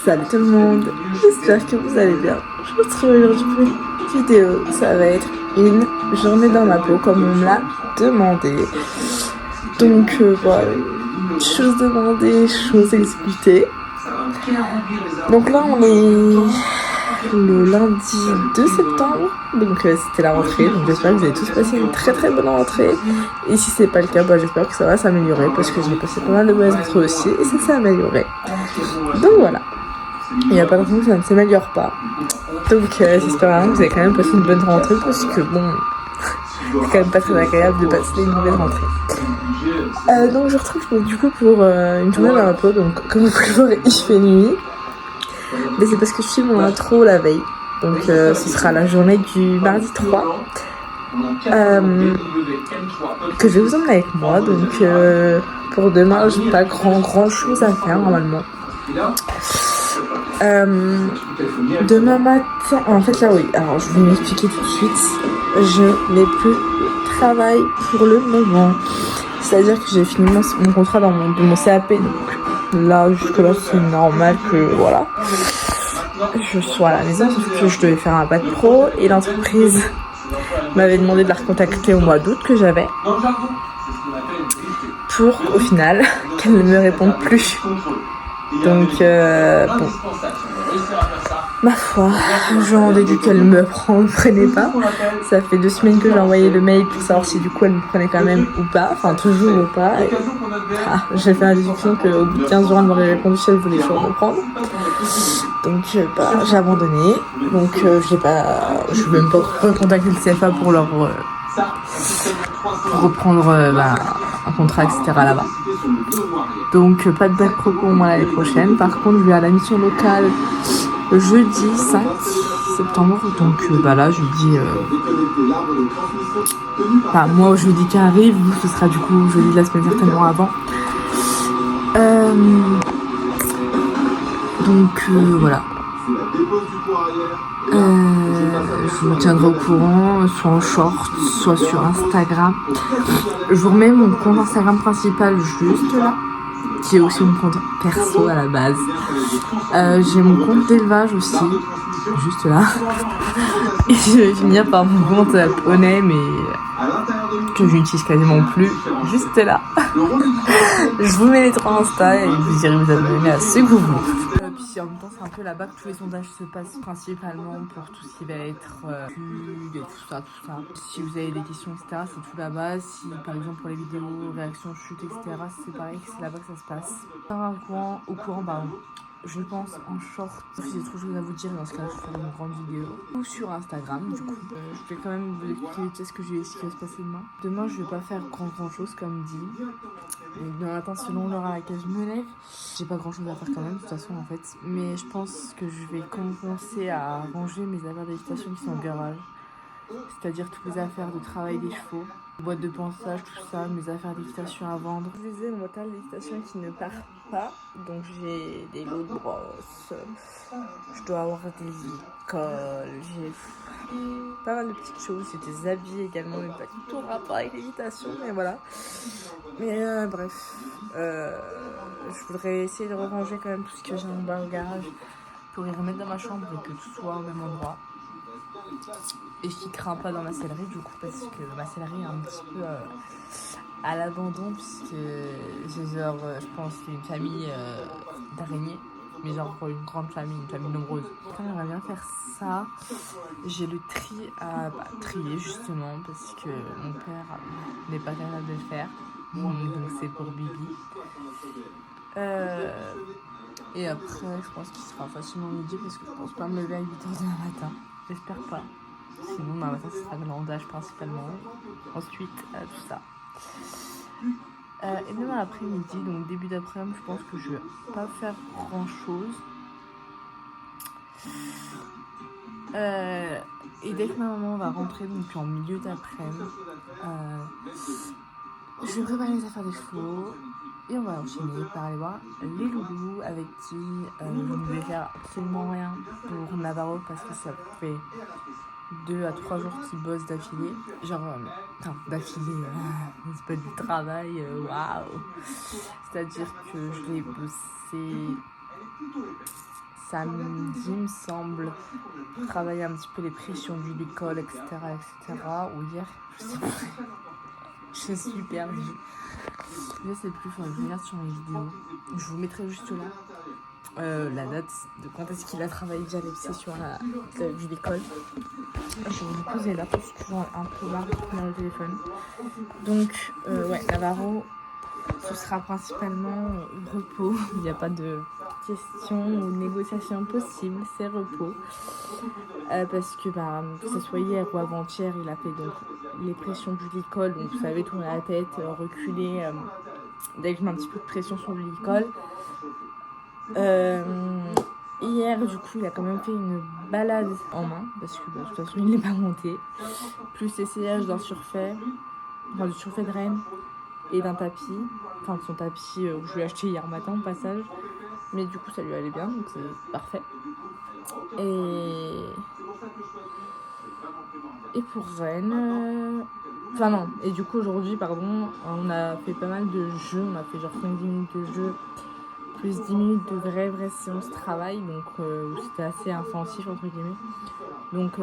Salut tout le monde, j'espère que vous allez bien. Je vous retrouve aujourd'hui pour une vidéo. Ça va être une journée dans ma peau comme on me l'a demandé. Donc voilà, chose demandée, chose exécutée. Donc là on est le lundi 2 septembre, donc c'était la rentrée, donc j'espère que vous avez tous passé une très très bonne rentrée. Et si c'est pas le cas, j'espère que ça va s'améliorer parce que j'ai passé pas mal de mauvaises rentrées aussi et ça s'est amélioré. Donc voilà, il n'y a pas de raison que ça ne s'améliore pas. Donc j'espère vraiment que vous avez quand même passé une bonne rentrée parce que bon, c'est quand même pas très agréable de passer une mauvaise rentrée. Donc je retrouve du coup pour une journée dans ma peau, donc comme vous pouvez le voir il fait nuit. Mais c'est parce que je suis mon intro la veille. Donc ce sera la journée du mardi 3 que je vais vous emmener avec moi. Donc pour demain, j'ai pas grand chose à faire normalement. Demain matin, en fait là oui, alors je vais m'expliquer tout de suite. Je n'ai plus de travail pour le moment. C'est-à-dire que j'ai fini mon contrat dans mon CAP. Donc là, jusque-là, c'est normal que voilà. Je sois à la maison, sauf que je devais faire un bac pro et l'entreprise m'avait demandé de la recontacter au mois d'août que j'avais pour au final qu'elle ne me réponde plus. Donc bon, ma foi, j'en déduis qu'elle me prenait pas. Ça fait 2 semaines que j'ai envoyé le mail pour savoir si du coup elle me prenait quand même ou pas, enfin toujours ou pas. Et, j'ai fait la déduction qu'au bout de 15 jours elle m'aurait répondu si elle voulait toujours me prendre. Donc j'ai abandonné. Donc je vais même pas recontacter le CFA pour leur pour reprendre un contrat etc là-bas. Donc pas de bac pro pour moi l'année prochaine. Par contre je vais à la mission locale jeudi 5 septembre. Donc là jeudi moi jeudi qui arrive, ce sera du coup jeudi de la semaine certainement avant. Donc voilà. Je vous tiendrai au courant, soit en short, soit sur Instagram. Je vous remets mon compte Instagram principal juste là, qui est aussi mon compte perso à la base. J'ai mon compte d'élevage aussi, juste là. Et je vais finir par mon compte poney, mais que je n'utilise quasiment plus, juste là. Je vous mets les 3 Insta et vous irez vous abonner à ce que vous voulez. Puis en même temps c'est un peu là-bas que tous les sondages se passent principalement pour tout ce qui va être pub et tout ça. Si vous avez des questions etc c'est tout là-bas. Si par exemple pour les vidéos, réactions, chutes etc c'est pareil, c'est là-bas que ça se passe. Au courant pardon. Je pense en short, si j'ai trop de choses à vous dire, dans ce cas-là, je vais faire une grande vidéo. Ou sur Instagram, du coup. Je vais quand même vous expliquer ce que je vais essayer de se passer demain. Demain, je vais pas faire grand chose, comme dit. Et demain matin, selon l'heure à laquelle je me lève, j'ai pas grand chose à faire quand même, de toute façon, en fait. Mais je pense que je vais commencer à ranger mes affaires d'équitation qui sont au garage. C'est-à-dire toutes les affaires de travail des chevaux, boîte de ponçage, tout ça, mes affaires d'équitation à vendre. Je disais, mon matériel d'équitation qui ne part pas, donc j'ai des lots de brosses, je dois avoir des écoles, j'ai pas mal de petites choses, j'ai des habits également, mais pas du tout rapport avec l'équitation, mais voilà. Mais bref, je voudrais essayer de ranger quand même tout ce que j'ai en bas au garage pour y remettre dans ma chambre et que tout soit au même endroit. Et je crains pas dans ma sellerie du coup parce que ma sellerie est un petit peu à l'abandon puisque j'ai genre je pense une famille d'araignées, mais genre pour une grande famille, une famille nombreuse. Quand j'aimerais bien faire ça, j'ai le tri à trier justement parce que mon père n'est pas capable de le faire, donc c'est pour Bibi. Et après je pense qu'il sera facilement midi parce que je pense pas me lever à 8h demain matin, j'espère pas. Sinon, demain matin, ce sera le landage principalement. Ensuite, tout ça. Et demain après-midi, donc début d'après-midi, je pense que je vais pas faire grand-chose. Et dès que ma maman va rentrer, donc en milieu d'après-midi, je vais préparer les affaires des chevaux. Et on va enchaîner par aller voir les loulous avec qui je ne vais faire absolument rien pour Navarro parce que ça fait 2 à 3 jours qu'ils bossent d'affilée. Genre, d'affilée, c'est pas du travail, waouh! C'est-à-dire que je l'ai bossé samedi, me semble, travailler un petit peu les pressions du licol, etc., ou hier, je sais plus. Je suis perdue. Je sais plus, faudrait que je regarde sur mes vidéos. Je vous mettrai juste là la date de quand est-ce qu'il a travaillé déjà les sessions du licol. Je vais vous poser là parce que j'en ai un peu marre de prendre le téléphone. Donc, ouais, Navarro, ce sera principalement repos. Il n'y a pas de questions ou négociations possibles, c'est repos. Parce que, que ce soit hier ou avant-hier, il a fait donc les pressions du licol. Donc, vous savez, tourner la tête, reculer, dès que je mets un petit peu de pression sur le licol. Hier, du coup, il a quand même fait une balade en main, parce que de toute façon, il n'est pas monté. Plus essayage d'un surfait, du surfait de Rennes et d'un tapis. Enfin, de son tapis que je lui ai acheté hier matin au passage. Mais du coup, ça lui allait bien, donc c'est parfait. Et pour Rennes... Enfin non, et du coup aujourd'hui, on a fait pas mal de jeux. On a fait genre 5-10 minutes de jeu, plus 10 minutes de vraie séance de travail, donc c'était assez intensif entre guillemets. Donc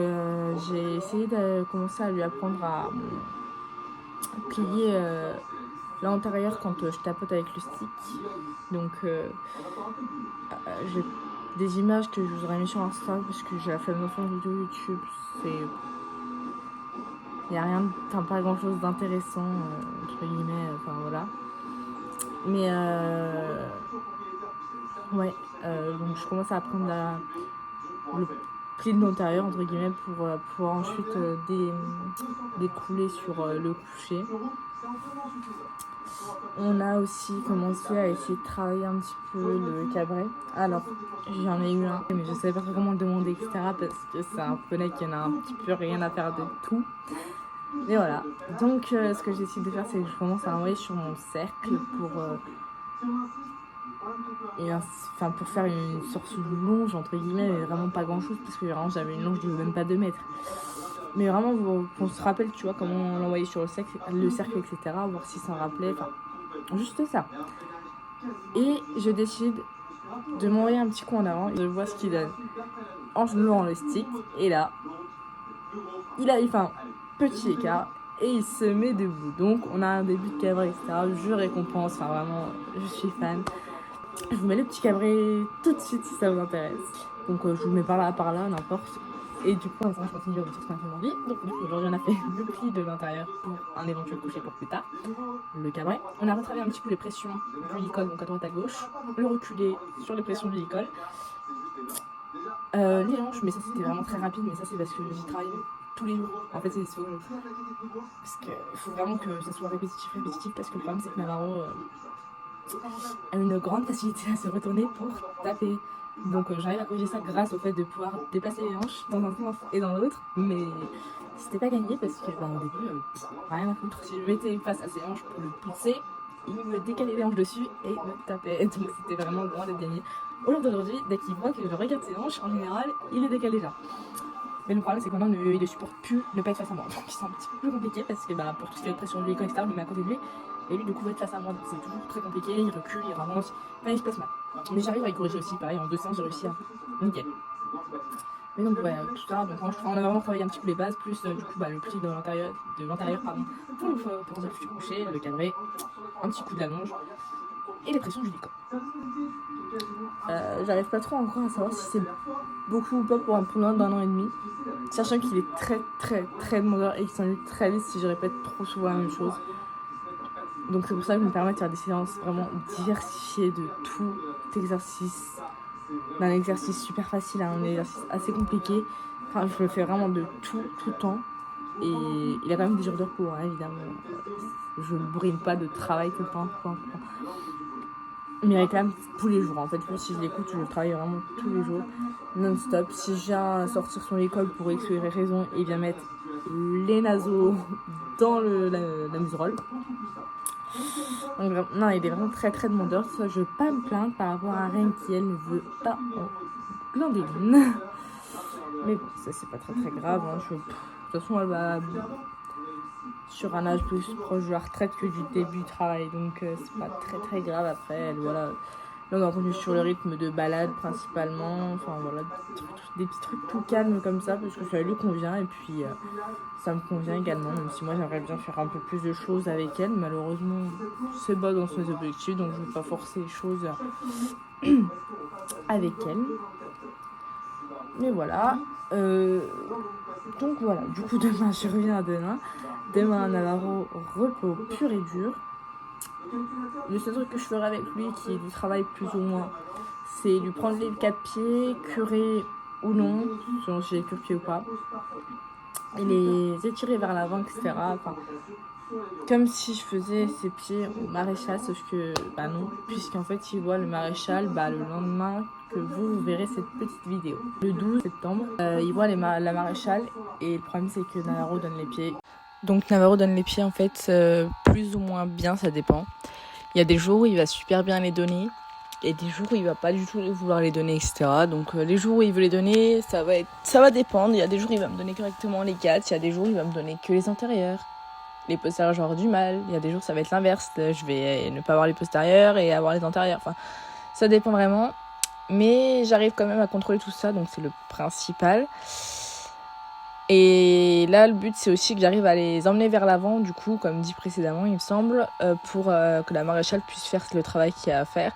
j'ai essayé de commencer à lui apprendre à plier l'intérieur quand je tapote avec le stick. Donc j'ai des images que je vous aurais mis sur Insta parce que j'ai fait une vidéo YouTube. Il n'y a rien, pas grand chose d'intéressant entre guillemets, voilà. Mais ouais, donc je commence à apprendre le pli de l'intérieur entre guillemets pour pouvoir ensuite découler sur le coucher. On a aussi commencé à essayer de travailler un petit peu le cabret. Alors, j'en ai eu un, mais je ne savais pas comment le demander, etc. Parce que c'est un poney qui en a un petit peu rien à faire de tout. Mais voilà. Donc, ce que j'ai essayé de faire, c'est que je commence à envoyer sur mon cercle pour faire une sorte de longe, entre guillemets, mais vraiment pas grand chose, parce que vraiment j'avais une longe de même pas 2 mètres. Mais vraiment, qu'on se rappelle, tu vois, comment l'envoyer sur le cercle, etc., voir si s'en rappelait, juste ça. Et je décide de m'envoyer un petit coup en avant, et je vois ce qu'il donne en levant le stick, et là, il fait un petit écart, et il se met debout. Donc, on a un début de cabré, etc., je récompense, vraiment, je suis fan. Je vous mets le petit cabré tout de suite si ça vous intéresse. Donc je vous mets par là, n'importe. Et du coup, je continue à vous dire ce qu'on a fait aujourd'hui. Donc aujourd'hui, on a fait le pli de l'intérieur pour un éventuel coucher pour plus tard. Le cabret. On a retravaillé un petit peu les pressions du licol, donc à droite à gauche. Le reculé sur les pressions du licol. Les hanches, mais ça c'était vraiment très rapide, mais ça c'est parce que j'y travaille tous les jours. En fait, c'est parce qu'il faut vraiment que ça soit répétitif, parce que le problème c'est que Navarro a une grande facilité à se retourner pour taper. Donc j'arrive à corriger ça grâce au fait de pouvoir déplacer les hanches dans un sens et dans l'autre, mais c'était pas gagné parce que au début, rien à foutre. Si je mettais face à ses hanches pour le pousser, il me décalait les hanches dessus et me tapait. Donc c'était vraiment loin d'être gagné. Au jour d'aujourd'hui, dès qu'il voit que je regarde ses hanches, en général, il les décale déjà. Mais le problème c'est que maintenant il ne supporte plus ne pas être face à moi. Donc c'est un petit peu plus compliqué parce que pour tout ce qui est pression de lui, etc., je me mets à côté de lui. Et lui, du coup, va être face à moi, donc c'est toujours très compliqué. Il recule, il avance, il se passe mal. Mais j'arrive à y corriger aussi, pareil, en 2 séances, j'ai réussi à nickel. Mais donc, ouais, tout ça, donc on a vraiment travaillé un petit peu les bases, plus du coup, le pli de l'intérieur, pour dire que je suis couché, le cadré, un petit coup de la longe, et les pressions du licol. J'arrive pas trop encore à savoir si c'est beaucoup ou pas pour un poulain d'1 an et demi, sachant qu'il est très, très, très demandeur et qu'il s'ennuie très vite si je répète trop souvent la même chose. Donc c'est pour ça que je me permets de faire des séances vraiment diversifiées de tout exercice, d'un exercice super facile à un exercice assez compliqué. Enfin, je le fais vraiment de tout le temps. Et il a quand même des jours de repos, hein, évidemment. Je ne bourrine pas de travail tout le temps. Mais il réclame tous les jours. En fait, lui, si je l'écoute, je le travaille vraiment tous les jours, non-stop. Si je viens à sortir son école pour X ou Y raison, il vient mettre les naseaux dans la muserolle. Donc, non, il est vraiment très très demandeur. Ça, je ne veux pas me plaindre par rapport à Rennes qui, elle, ne veut pas en glander une. Mais bon, ça, c'est pas très très grave. Hein. De toute façon, elle va sur un âge plus proche de la retraite que du début du travail. Donc, c'est pas très très grave après. Elle, voilà, Là, on continue sur le rythme de balade principalement. Enfin voilà, des petits trucs tout calmes comme ça parce que ça lui convient et puis ça me convient également. Même si moi j'aimerais bien faire un peu plus de choses avec elle. Malheureusement, c'est pas dans ses objectifs donc je ne vais pas forcer les choses avec elle. Mais voilà. Donc voilà, du coup demain je reviens à demain. Demain Navarro, repos pur et dur. Le seul truc que je ferai avec lui qui est du travail plus ou moins, c'est lui prendre les 4 pieds, curer ou non, selon si j'ai cure pied ou pas, et les étirer vers l'avant, etc. Enfin, comme si je faisais ses pieds au maréchal, sauf que bah non, puisqu'en fait il voit le maréchal le lendemain que vous verrez cette petite vidéo. Le 12 septembre, il voit la maréchal et le problème c'est que Navarro donne les pieds. Donc Navarro donne les pieds en fait plus ou moins bien, ça dépend. Il y a des jours où il va super bien les donner et des jours où il va pas du tout vouloir les donner, etc. Donc les jours où il veut les donner, ça va dépendre. Il y a des jours où il va me donner correctement les 4, il y a des jours où il va me donner que les antérieurs. Les postérieurs, je vais avoir du mal. Il y a des jours ça va être l'inverse. Je vais ne pas avoir les postérieurs et avoir les antérieurs. Enfin, ça dépend vraiment. Mais j'arrive quand même à contrôler tout ça, donc c'est le principal. Et là, le but, c'est aussi que j'arrive à les emmener vers l'avant, du coup, comme dit précédemment, il me semble, pour que la maréchale puisse faire le travail qu'il y a à faire.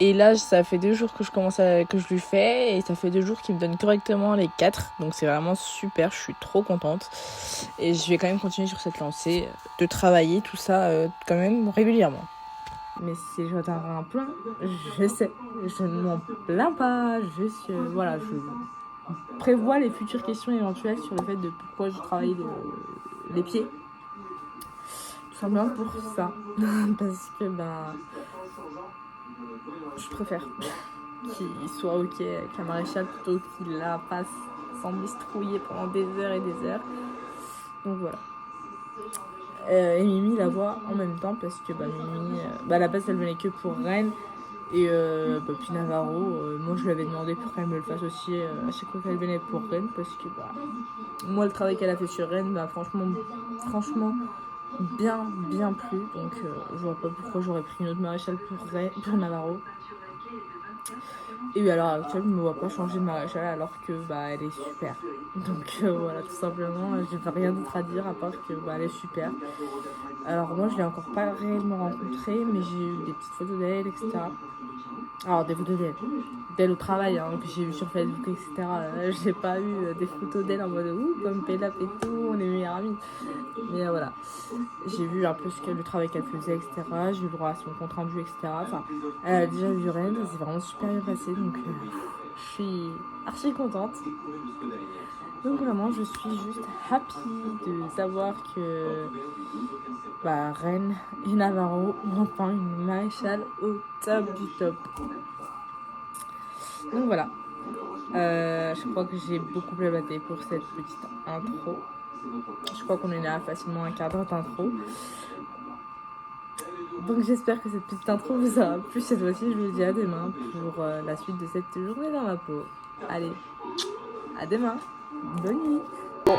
Et là, ça fait 2 jours que je lui fais, et ça fait 2 jours qu'il me donne correctement les 4. Donc c'est vraiment super, je suis trop contente. Et je vais quand même continuer sur cette lancée, de travailler tout ça quand même régulièrement. Mais si je t'en un plein, je sais, je ne m'en plains pas, juste, voilà, je prévois les futures questions éventuelles sur le fait de pourquoi je travaille les pieds. Tout simplement pour ça. Parce que je préfère qu'il soit ok avec la maréchale plutôt qu'il la passe sans m'estrouiller pendant des heures et des heures. Donc voilà. Et Mimi la voit en même temps parce que Mimi, à la base elle venait que pour Rennes. Et puis Navarro, moi je lui avais demandé pour qu'elle me le fasse aussi à chaque fois qu'elle venait pour Rennes parce que moi le travail qu'elle a fait sur Rennes, franchement bien plu. Donc je vois pas pourquoi j'aurais pris une autre maréchale pour Navarro. Et à l'heure actuelle, je ne me vois pas changer de maréchal alors que elle est super. Donc voilà, tout simplement, j'ai rien d'autre à dire à part que elle est super. Alors moi, je l'ai encore pas réellement rencontrée, mais j'ai eu des petites photos d'elle, etc. Alors des photos d'elle au travail, que j'ai vu sur Facebook, etc. J'ai pas eu des photos d'elle en mode comme Pélap et tout, on est meilleurs amis. Mais voilà, j'ai vu un peu le travail qu'elle faisait, etc. J'ai eu le droit à son compte rendu, etc. Enfin, elle a déjà vu Rennes, ça s'est vraiment super bien passé, donc je suis archi contente. Donc vraiment, je suis juste happy de savoir que Rennes et Navarro ont enfin une maréchale au top du top. Donc voilà, je crois que j'ai beaucoup blablaté pour cette petite intro. Je crois qu'on est là facilement un quart d'heure d'intro. Donc j'espère que cette petite intro vous aura plu cette fois-ci. Je vous dis à demain pour la suite de cette journée dans ma peau. Allez, à demain. Bonne nuit. Bon.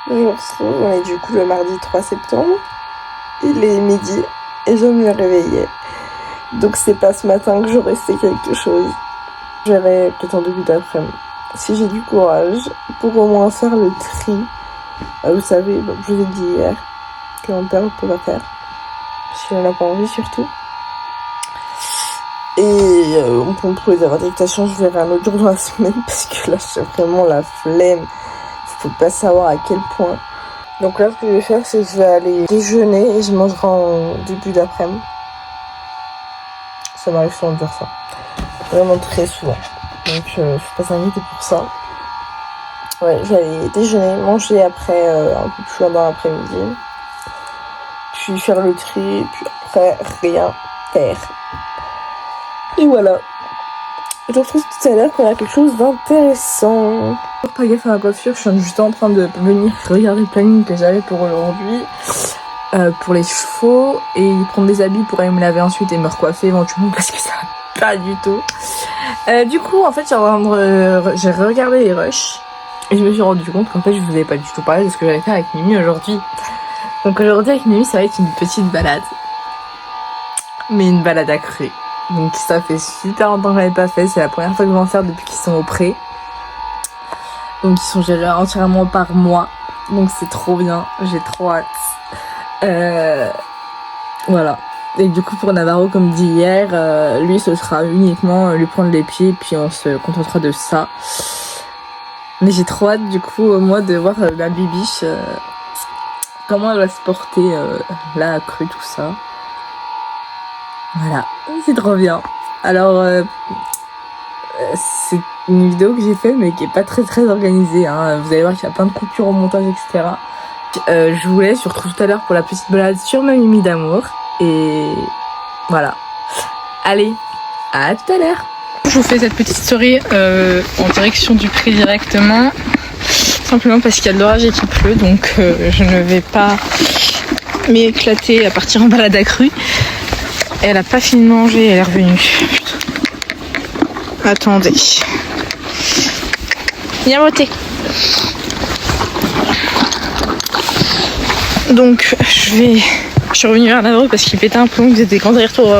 Bonjour, on est du coup le mardi 3 septembre. Il est midi et je me réveillais. Donc c'est pas ce matin que j'aurai fait quelque chose. Je verrai peut-être en début d'après-midi. Si j'ai du courage pour au moins faire le tri. Vous savez, je vous ai dit hier que mon père ne peut pas faire. Si on n'a pas envie surtout. Et pour les affectations, je verrai un autre jour dans la semaine parce que là j'ai vraiment la flemme. Vous pouvez pas savoir à quel point. Donc là ce que je vais faire c'est que je vais aller déjeuner et je mangerai en début d'après-midi. Ça m'arrive souvent de dire ça. Vraiment très souvent. Donc faut pas s'inquiéter pour ça. Ouais, je vais aller déjeuner, manger après un peu plus loin dans l'après-midi. Puis faire le tri, puis après rien faire. Et voilà. Je te retrouve tout à l'heure quand il y a quelque chose d'intéressant. Pas gaffe à ma coiffure, je suis juste en train de venir regarder le planning que j'avais pour aujourd'hui. Pour les chevaux et prendre des habits pour aller me laver ensuite et me recoiffer éventuellement parce que ça va pas du tout. Du coup en fait j'ai regardé les rushs et je me suis rendu compte qu'en fait je vous avais pas du tout parlé de ce que j'allais faire avec Mimi aujourd'hui. Donc aujourd'hui avec Mimi ça va être une petite balade. Mais une balade accrue. Donc ça fait super longtemps que je l'avais pas fait. C'est la première fois que je vais en faire depuis qu'ils sont au pré. Donc ils sont gérés entièrement par moi. Donc c'est trop bien. J'ai trop hâte. Voilà. Et du coup pour Navarro, comme dit hier, lui ce sera uniquement lui prendre les pieds. Puis on se contentera de ça. Mais j'ai trop hâte du coup moi de voir la bibiche. Comment elle va se porter là, crue, tout ça. Voilà, c'est trop bien. Alors, c'est une vidéo que j'ai faite, mais qui est pas très organisée. Hein. Vous allez voir qu'il y a plein de coupures au montage, etc. Je vous laisse, je vous retrouve tout à l'heure pour la petite balade sur ma Mimi d'amour. Et voilà. Allez, à tout à l'heure. Je vous fais cette petite story en direction du pré directement. Simplement parce qu'il y a de l'orage et qu'il pleut, donc je ne vais pas m'éclater à partir en balade accrue. Elle a pas fini de manger, elle est revenue. Putain. Attendez. Viens voter. Donc je suis revenue vers Navarro parce qu'il pétait un plomb, que c'était des allers-retours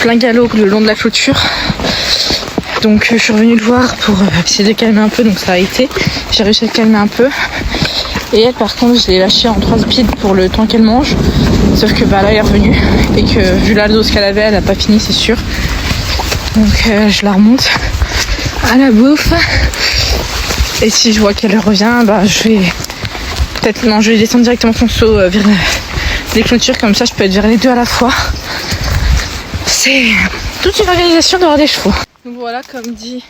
plein galop le long de la clôture. Donc je suis revenue le voir pour essayer de calmer un peu, donc ça a été. J'ai réussi à le calmer un peu. Et elle par contre je l'ai lâchée en 3 speed pour le temps qu'elle mange. Sauf que bah là elle est revenue. Et que vu la dose qu'elle avait, elle a pas fini c'est sûr. Donc je la remonte à la bouffe. Et si je vois qu'elle revient, bah je vais peut-être, non je vais descendre directement son seau vers les clôtures, comme ça je peux être vers les deux à la fois. C'est toute une organisation d'avoir des chevaux. Donc voilà, comme dit,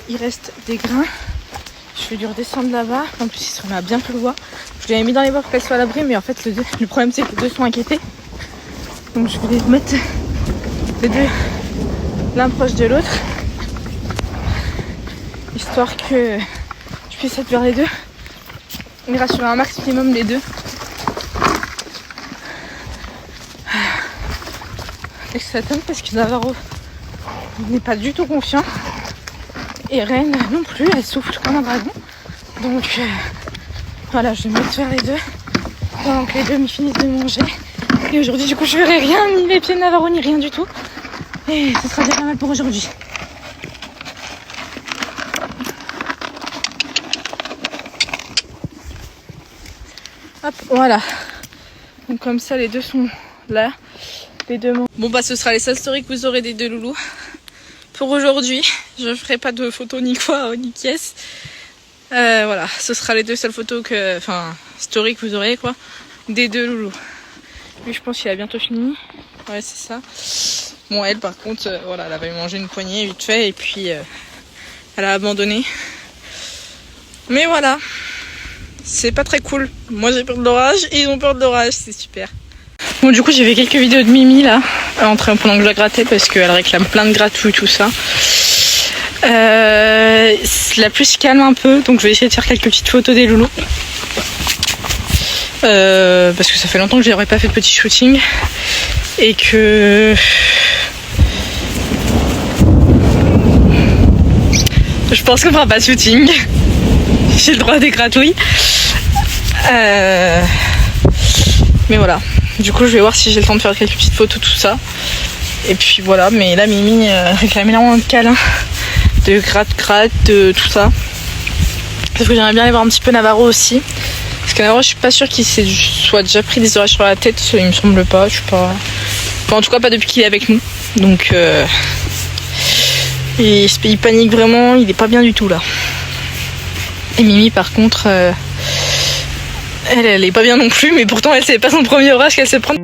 il reste des grains. Je vais lui redescendre là-bas. En plus, il se remet à bien pleuvoir. Je lui avais mis dans les bois pour qu'elle soit à l'abri, mais en fait, le problème c'est que les deux sont inquiétés. Donc je vais les mettre les deux l'un proche de l'autre, histoire que je puisse être vers les deux et rassurer un maximum les deux. Et que ça tombe parce que Navarro n'est pas du tout confiant. Et Reine non plus, elle souffle comme un dragon. Donc voilà, je vais me mettre vers les deux pendant que les deux me finissent de manger. Et aujourd'hui, du coup, je verrai rien, ni les pieds de Navarro, ni rien du tout. Et ce sera déjà pas mal pour aujourd'hui. Hop, voilà. Donc comme ça, les deux sont là. Les deux mangent. Bon bah, ce sera les seules stories que vous aurez des deux loulous. Pour aujourd'hui, je ferai pas de photos ni quoi, ni pièces. Voilà, ce sera les deux seules photos que, enfin, stories que vous aurez quoi, des deux loulous. Lui, je pense qu'il a bientôt fini. Ouais, c'est ça. Bon, elle, par contre, voilà, elle avait mangé une poignée vite fait et puis elle a abandonné. Mais voilà, c'est pas très cool. Moi, j'ai peur de l'orage et ils ont peur de l'orage, c'est super. Bon, du coup, j'ai fait quelques vidéos de Mimi là, pendant que je la grattais parce qu'elle réclame plein de gratouilles, tout ça. La pluie se calme un peu, donc je vais essayer de faire quelques petites photos des loulous. Parce que ça fait longtemps que je n'aurais pas fait de petit shooting. Et que je pense qu'on fera pas de shooting. J'ai le droit à des gratouilles. Mais voilà. Du coup, je vais voir si j'ai le temps de faire quelques petites photos, tout ça. Et puis voilà. Mais là, Mimi réclame énormément de câlins, de gratte, de tout ça. Parce que j'aimerais bien aller voir un petit peu Navarro aussi. Parce que Navarro, je suis pas sûre qu'il soit déjà pris des orages sur la tête. Il me semble pas. Je suis pas. Enfin, en tout cas, pas depuis qu'il est avec nous. Donc, il panique vraiment. Il est pas bien du tout là. Et Mimi, par contre, elle est pas bien non plus. Mais pourtant, elle c'est pas son premier orage qu'elle se prend.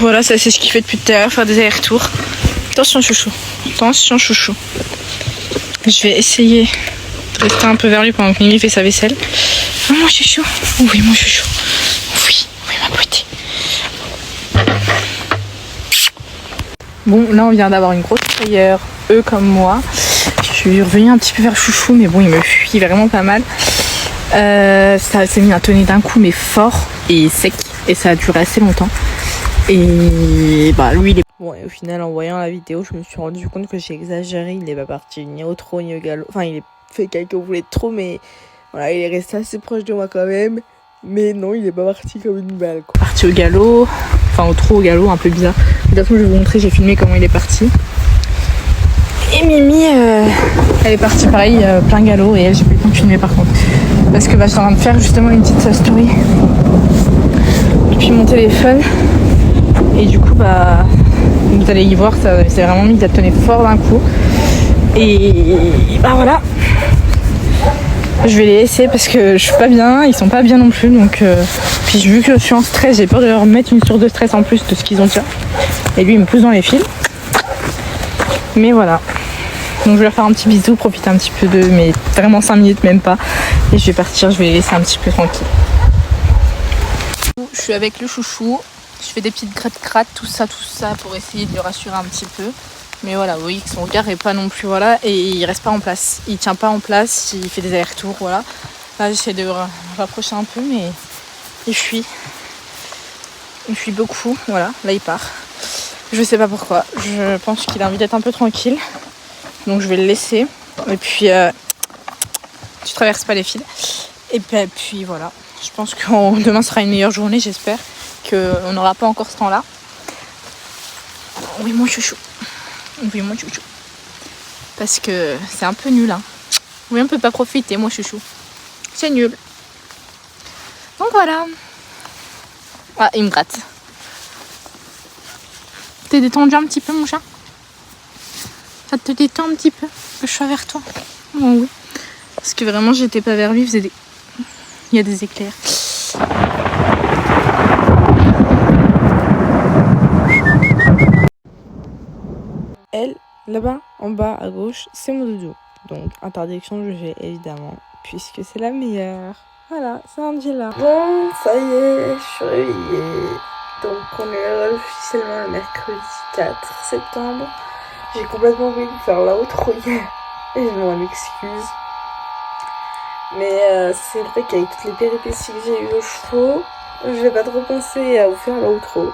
voilà, ça c'est ce qu'il fait depuis tout à l'heure, faire des allers-retours. Attention chouchou, attention chouchou. Je vais essayer de rester un peu vers lui pendant que Mimi fait sa vaisselle. Oh mon chouchou, oui mon chouchou, oui, oui ma beauté. Bon, là on vient d'avoir une grosse frayeur, eux comme moi. Je suis revenue un petit peu vers chouchou, mais bon il me fuit vraiment pas mal. Ça s'est mis à tonner d'un coup mais fort et sec, et ça a duré assez longtemps. Et bah lui il est... Bon, et au final en voyant la vidéo je me suis rendu compte que j'ai exagéré. Il est pas parti ni au trot ni au galop. Enfin il est fait quelques boulets de trop, mais voilà, il est resté assez proche de moi quand même. Mais non, il est pas parti comme une balle quoi. Parti au galop, enfin au trot, au galop, un peu bizarre. De toute façon je vais vous montrer, j'ai filmé comment il est parti. Et Mimi elle est partie pareil, plein galop, et elle j'ai pas eu le temps de filmer par contre. Parce que bah, je suis en train de faire justement une petite story depuis mon téléphone. Et du coup bah vous allez y voir, ça s'est vraiment mis à tonner fort d'un coup. Et bah voilà. Je vais les laisser parce que je suis pas bien, ils sont pas bien non plus, donc puis vu que je suis en stress, j'ai peur de leur mettre une source de stress en plus de ce qu'ils ont déjà. Et lui il me pousse dans les fils. Mais voilà. Donc je vais leur faire un petit bisou, profiter un petit peu d'eux, mais vraiment 5 minutes même pas. Et je vais partir, je vais les laisser un petit peu tranquilles. Je suis avec le chouchou, je fais des petites gratte-gratte, tout ça pour essayer de le rassurer un petit peu. Mais voilà, vous voyez que son regard est pas non plus, voilà, et il reste pas en place. Il tient pas en place, il fait des allers-retours, voilà. Là j'essaie de rapprocher un peu, mais il fuit. Il fuit beaucoup, voilà, là il part. Je sais pas pourquoi, je pense qu'il a envie d'être un peu tranquille. Donc je vais le laisser. Et puis tu traverses pas les fils. Et puis voilà. Je pense que demain sera une meilleure journée, j'espère. Qu'on n'aura pas encore ce temps-là. Oui mon chouchou. Oui mon chouchou. Parce que c'est un peu nul hein. Oui on peut pas profiter mon chouchou. C'est nul. Donc voilà. Ah il me gratte. T'es détendu un petit peu mon chat? Ça te détend un petit peu que je sois vers toi? Oh oui. Parce que vraiment j'étais pas vers lui, il y a des éclairs. Elle, là-bas, en bas à gauche, c'est mon doudou. Donc interdiction de juger évidemment, puisque c'est la meilleure. Voilà, c'est Angela. Bon, ça y est, je suis réveillée. Donc on est officiellement le mercredi 4 septembre. J'ai complètement oublié de faire l'outro hier et je m'en excuse. Mais c'est vrai qu'avec toutes les péripéties que j'ai eues aux chevaux, je vais pas trop penser à vous faire l'outro.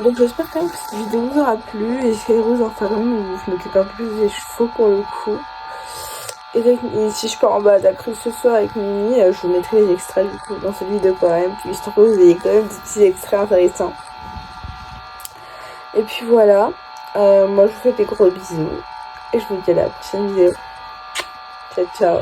Donc j'espère quand même que cette vidéo vous aura plu. Et j'essaierai de vous en faire une où je m'occupe un peu plus des chevaux pour le coup. Et si je pars en bas d'après ce soir avec Mimi, je vous mettrai les extraits du coup dans cette vidéo quand même, histoire que vous ayez quand même des petits extraits intéressants. Et puis voilà, moi je vous fais des gros bisous et je vous dis à la prochaine vidéo. Ciao ciao.